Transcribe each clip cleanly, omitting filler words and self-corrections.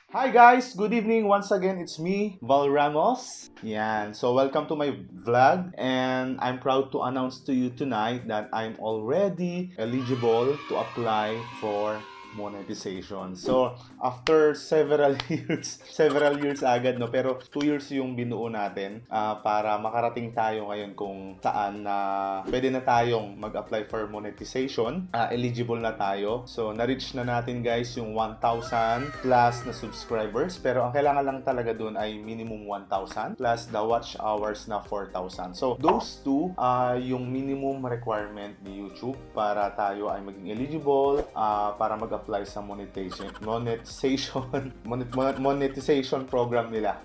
Hi guys! Good evening! Once again, it's me, Ramos. Yan. So welcome to my vlog and I'm proud to announce to you tonight that I'm already eligible to apply for monetization. So after several years agad no, pero 2 years yung binuo natin para makarating tayo ngayon kung saan na pwede na tayong mag-apply for monetization. Eligible na tayo. So na-reach na natin guys yung 1,000 plus na subscribers, pero ang kailangan lang talaga dun ay minimum 1,000 plus the watch hours na 4,000. So those two yung minimum requirement ni YouTube para tayo ay maging eligible para mag-apply sa monetization program nila.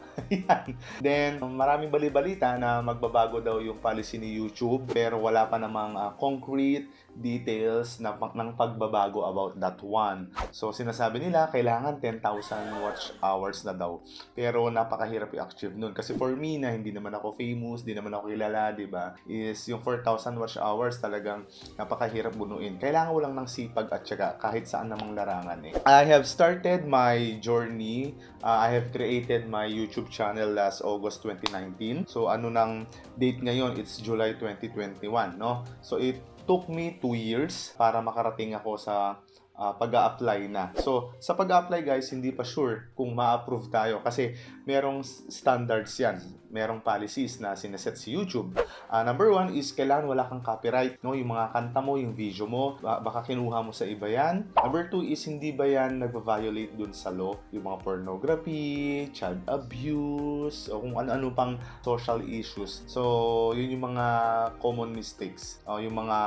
Then, maraming bali-balita na magbabago daw yung policy ni YouTube pero wala pa namang concrete details ng pagbabago about that one. So, sinasabi nila kailangan 10,000 watch hours na daw. Pero napakahirap i-achieve nun. Kasi for me na hindi naman ako famous, hindi naman ako kilala, di ba? Is yung 4,000 watch hours talagang napakahirap bunuin. Kailangan mo lang ng sipag at syaga kahit saan namang larangan eh. I have started my journey. I have created my YouTube channel last August 2019. So ano nang date ngayon? It's July 2021, no? So it took me 2 years para makarating ako sa pag-a-apply na. So, sa pag-a-apply guys, hindi pa sure kung ma-approve tayo kasi merong standards yan. Merong policies na sineset si YouTube. Number 1 is kailangan wala kang copyright, no? Yung mga kanta mo, yung video mo, baka kinuha mo sa iba yan. Number 2 is hindi ba yan nagva-violate dun sa law? Yung mga pornography, child abuse, o kung ano-ano pang social issues. So, yun yung mga common mistakes. Yung mga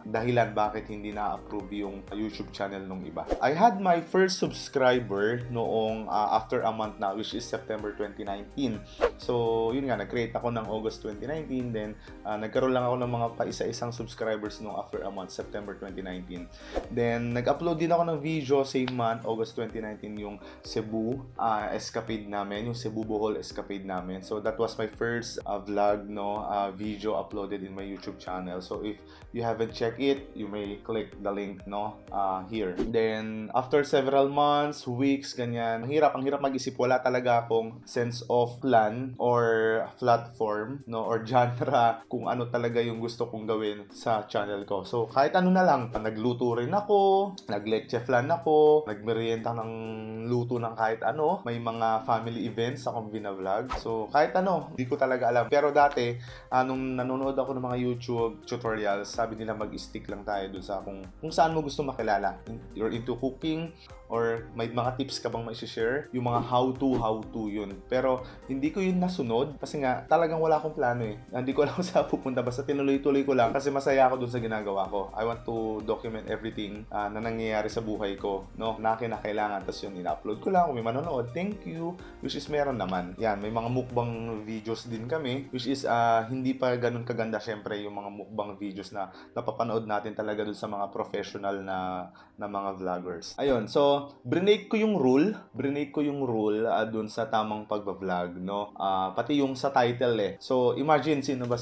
dahilan bakit hindi na-approve yung YouTube channel nung iba. I had my first subscriber noong after a month na, which is September 2019. So, yun nga, nag-create ako ng August 2019, then nagkaroon lang ako ng mga paisa-isang subscribers nung after a month, September 2019. Then, nag-upload din ako ng video same month, August 2019, yung Cebu escapade namin, yung Cebu Bohol escapade namin. So, that was my first vlog, no, video uploaded in my YouTube channel. So, if you haven't checked it, you may click the link, no, here. Then, after several months, weeks, ganyan, ang hirap mag-isip. Wala talaga akong sense of plan or platform, no, or genre kung ano talaga yung gusto kong gawin sa channel ko. So, kahit ano na lang, nagluto rin ako, nagleche flan ako, nagmerienda ng luto ng kahit ano, may mga family events akong binavlog. So, kahit ano, hindi ko talaga alam. Pero dati, nung nanonood ako ng mga YouTube tutorials, sabi nila mag-stick lang tayo dun sa kung saan mo gusto makilala. You're into cooking, or may mga tips ka bang mai-share? Yung mga how-to yun. Pero hindi ko yun nasunod kasi nga talagang wala akong plano eh. Hindi ko alam saan pupunta, basta tinuloy-tuloy ko lang kasi masaya ako dun sa ginagawa ko. I want to document everything na nangyayari sa buhay ko, no? Na kinakailangan. Tapos yun, ina-upload ko lang. Kung may manonood, thank you. Which is meron naman. Yan, may mga mukbang videos din kami. Which is hindi pa ganun kaganda syempre yung mga mukbang videos na napapanood natin talaga dun sa mga professional na mga vloggers. Ayun, so brinake ko yung rule dun sa tamang pagba-vlog, no? Pati yung sa title eh. So imagine sino ba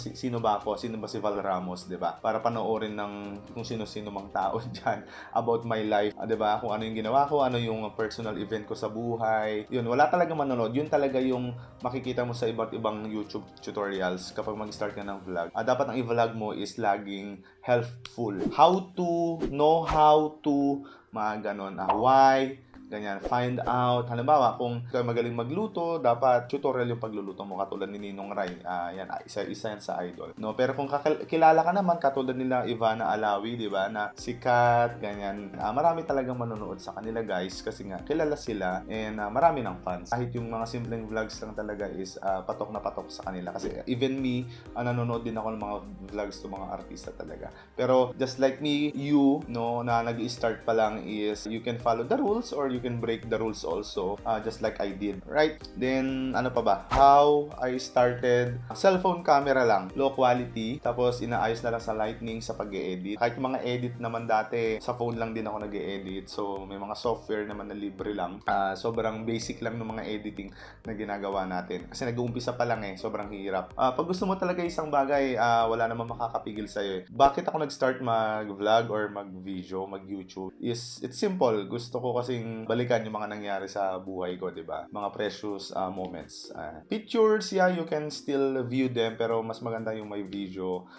ako? Sino ba si Val Ramos, 'di ba? Para panoorin ng kung sino-sino mang tao diyan about my life, 'di ba? Kung ano yung ginawa ko, ano yung personal event ko sa buhay. Yun, wala talaga manonood. Yun talaga yung makikita mo sa iba't ibang YouTube tutorials kapag mag-start ka ng vlog. Dapat ang i-vlog mo is laging helpful. How to, know how to, mga ganon, why, ganyan, find out. Halimbawa, kung magaling magluto, dapat tutorial yung pagluluto mo katulad ni Ninong Ray. Yan, isa yan sa idol. No, pero kung kilala ka naman katulad nila Ivana Alawi, 'di ba? Na sikat, ganyan. Marami talagang manonood sa kanila, guys, kasi nga kilala sila and marami ng fans. Kahit yung mga simpleng vlogs lang talaga is patok na patok sa kanila kasi even me, nanonood din ako ng mga vlogs ng mga artista talaga. Pero just like me, you, no, na nag-i-start pa lang is you can follow the rules or you can break the rules also, just like I did, right? Then, ano pa ba? How I started, cellphone camera lang, low quality, tapos inaayos na lang sa lightning sa pag-e-edit. Kahit yung mga edit naman dati, sa phone lang din ako nag-e-edit, so may mga software naman na libre lang. Sobrang basic lang ng mga editing na ginagawa natin. Kasi nag-uumpisa pa lang eh, sobrang hirap. Pag gusto mo talaga isang bagay, wala namang makakapigil sa'yo eh. Bakit ako nag-start mag-vlog or mag-video, mag-YouTube? It's simple. Gusto ko kasing balikan yung mga nangyari sa buhay ko, di ba? Mga precious moments. Pictures, yeah, you can still view them, pero mas maganda yung may video.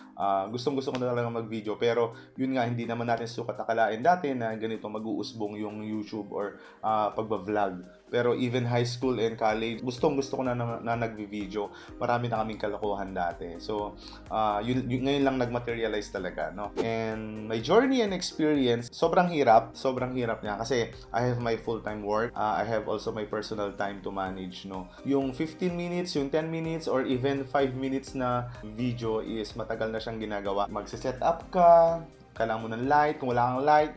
Gustong-gusto ko na talaga mag-video, pero yun nga, hindi naman natin sukat akalain dati na ganito mag-uusbong yung YouTube or pagba-vlog. Pero even high school and college, gustong-gusto ko na nag-video. Marami na kaming kalokohan dati. So, ngayon lang nag-materialize talaga, no? And my journey and experience, sobrang hirap niya kasi I have my full-time work. I have also my personal time to manage, no? Yung 15 minutes, yung 10 minutes, or even 5 minutes na video is matagal na siyang ginagawa. Magse-set up ka, kailangan mo ng light, kung wala kang light,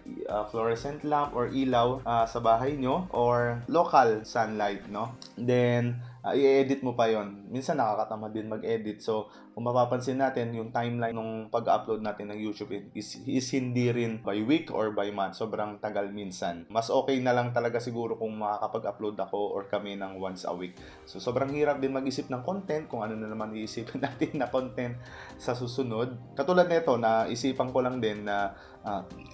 fluorescent lamp or ilaw sa bahay nyo, or local sunlight, no? Then, i-edit mo pa yon. Minsan nakakatamad din mag-edit. So, kung mapapansin natin, yung timeline ng pag-upload natin ng YouTube is hindi rin by week or by month. Sobrang tagal minsan. Mas okay na lang talaga siguro kung makakapag-upload ako or kami ng once a week. So, sobrang hirap din mag-isip ng content kung ano na naman iisipin natin na content sa susunod. Katulad nito, na isipan ko lang din na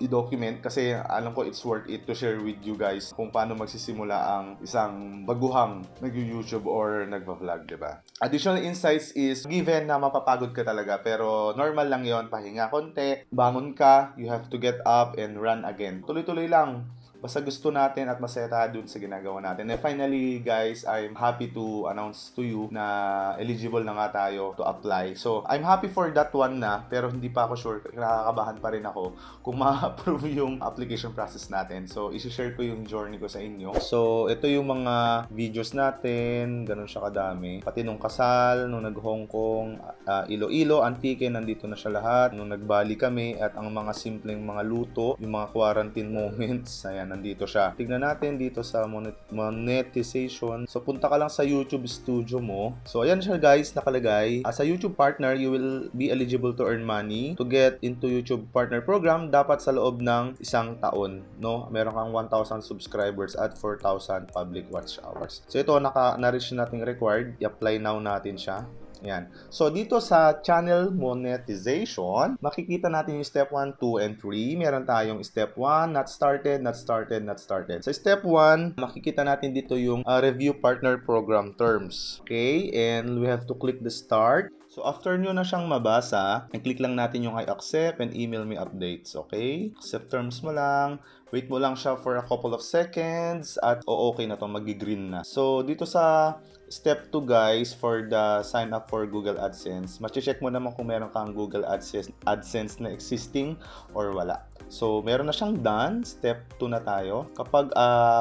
i-document kasi alam ko it's worth it to share with you guys kung paano magsisimula ang isang baguhang nag-YouTube or nagva-vlog, diba? Additional insights is given na mapapagod ka talaga, pero normal lang yon. Pahinga konti, bangon ka, you have to get up and run again. Tuloy-tuloy lang. Basta gusto natin at masaya dun sa ginagawa natin. And finally, guys, I'm happy to announce to you na eligible na nga tayo to apply. So, I'm happy for that one na, pero hindi pa ako sure. Nakakabahan pa rin ako kung ma-approve yung application process natin. So, isi-share ko yung journey ko sa inyo. So, ito yung mga videos natin. Ganun siya kadami. Pati nung kasal, nung nag-Hong Kong, Iloilo, Antique, nandito na siya lahat. Nung nag-Bali kami, at ang mga simpleng mga luto, yung mga quarantine moments, ayan, nandito siya. Tignan natin dito sa monetization. So, punta ka lang sa YouTube studio mo. So, ayan siya guys, nakalagay. As a YouTube partner, you will be eligible to earn money. To get into YouTube partner program, dapat sa loob ng isang taon, no? Meron kang 1,000 subscribers at 4,000 public watch hours. So, ito, na-reach natin required. I-apply now natin siya. Yan. So, dito sa channel monetization, makikita natin yung step 1, 2, and 3. Meron tayong step 1, not started, not started, not started. Sa step 1, makikita natin dito yung review partner program terms. Okay? And we have to click the start. So, after nyo na siyang mabasa, i-click lang natin yung I accept and email me updates. Okay? Accept terms mo lang. Wait mo lang siya for a couple of seconds at okay na to, magi-green na. So, dito sa step 2 guys, for the sign up for Google AdSense, mache-check mo naman kung meron kang Google AdSense na existing or wala. So, meron na siyang done. Step 2 na tayo. Kapag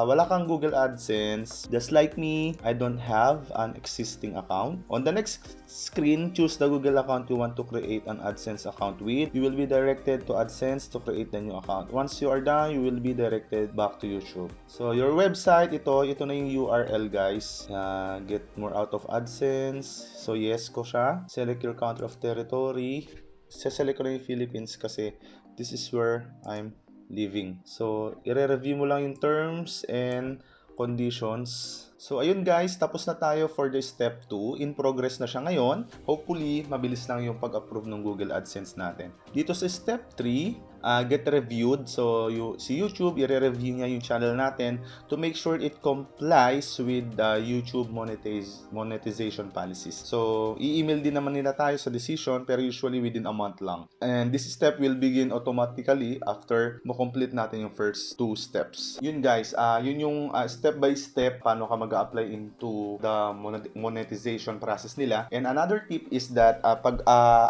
wala kang Google AdSense, just like me, I don't have an existing account. On the next screen, choose the Google account you want to create an AdSense account with. You will be directed to AdSense to create the new account. Once you are done, you will be directed back to YouTube. So, your website, ito na yung URL guys. Get more out of AdSense. So, yes ko siya. Select your country of territory. Select ko na yung Philippines kasi this is where I'm living. So, i-review mo lang yung terms and conditions. So, ayun guys, tapos na tayo for the step 2. In progress na siya ngayon. Hopefully, mabilis lang yung pag-approve ng Google AdSense natin. Dito sa step 3, get reviewed. So, si YouTube, i-review niya yung channel natin to make sure it complies with the YouTube monetization policies. So, i-email din naman nila tayo sa decision, pero usually within a month lang. And this step will begin automatically after mo-complete natin yung first 2 steps. Yun guys, yun yung step by step paano ka mag-apply into the monetization process nila. And another tip is that pag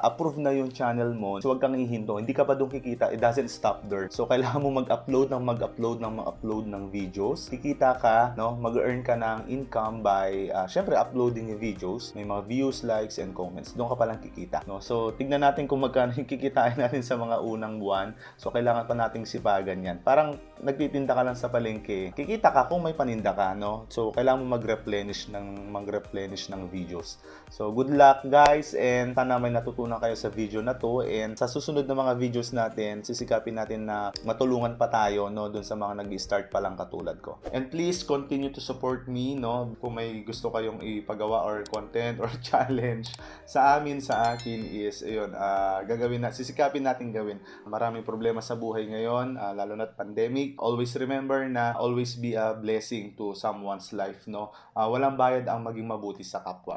approve na yung channel mo, so wag kang hihinto. Hindi ka pa doon kikita. It doesn't stop there. So, kailangan mo mag-upload ng videos. Kikita ka, no? Mag-earn ka ng income by, syempre, uploading yung videos. May mga views, likes, and comments. Doon ka palang kikita, no? So, tignan natin kung magkano yung kikitain natin sa mga unang buwan. So, kailangan pa nating sipagan yan. Parang nagtitinda ka lang sa palengke. Kikita ka kung may paninda ka, no? So, kailangan mo mag-replenish ng videos. So, good luck guys, and sana may natutunan kayo sa video na to, and sa susunod na mga videos natin, sisikapin natin na matulungan pa tayo, no, dun sa mga nag-start pa lang katulad ko. And please continue to support me, no, kung may gusto kayong ipagawa or content or challenge sa akin is, ayun, sisikapin natin gawin. Maraming problema sa buhay ngayon, lalo na't pandemic. Always remember na always be a blessing to someone's life, no. Walang bayad ang maging mabuti sa kapwa.